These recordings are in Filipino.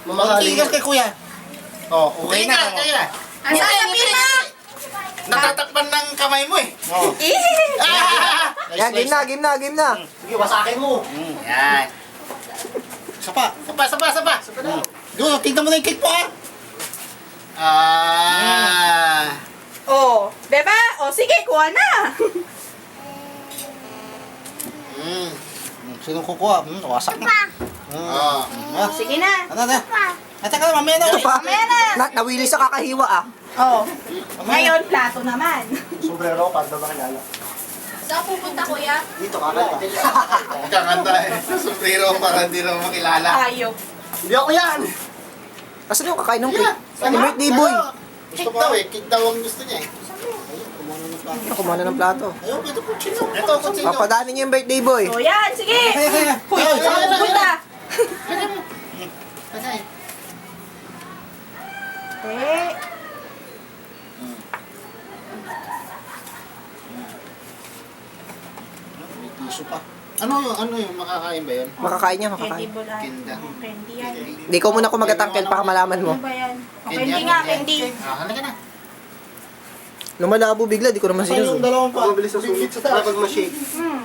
Mamahalin Tigas kay kuya. Oh, okay na. Kaya. Ang sasabihin mo? Natatakpan ng kamay mo eh. Oh. Yan, game na. Sige, wasakin mo. Yan. Sapa. Sapa. Doon, tingnan mo na yung cake po ah. Oh, beba, oh sige, kuha na. Sinong kukuha? Wasak na. Sige na. Ano na? Teka, mamaya na. Ito pa. Mamaya na. Nawili sa kakahiwa ah. Oh. Ngayon, plato naman. Sombrero, paano ba kakilala? Saan pupunta, kuya? Dito, kakanta. Kakanta eh. Sombrero para hindi naman makilala. Ayok. Hindi ako yan! Kasi yung kakain ng cake. Yung birthday boy. Gusto daw eh. Cake daw ang gusto niya eh. Kumuha na ng plato. Ayaw, ito kutsino. Ito kutsino. Papadaanin niyo yung birthday boy. So yan, sige. Uy, Ay, saan ay, ay, pupunta? Eh, May tissue pa. Ano yung makakain ba yun? Makakain niya, candy makakain. bulan. Kinda. Candy yan. Hindi ko muna kumagatangkel para malaman mo. Ano ba yan? Oh, Candy candy yan, nga, candy. candy. Halika na. Lumalabo bigla, di ko naman Saan yung sinusunod. dalawang pa? Mabilis sa sulit sa taas. Pag ma-shake.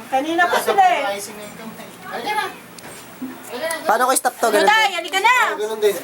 Kanina pa sila eh. Icing na yung kamay. Halika na. Paano ko stop to? Ganun Duday, din. halika na. Ganun din.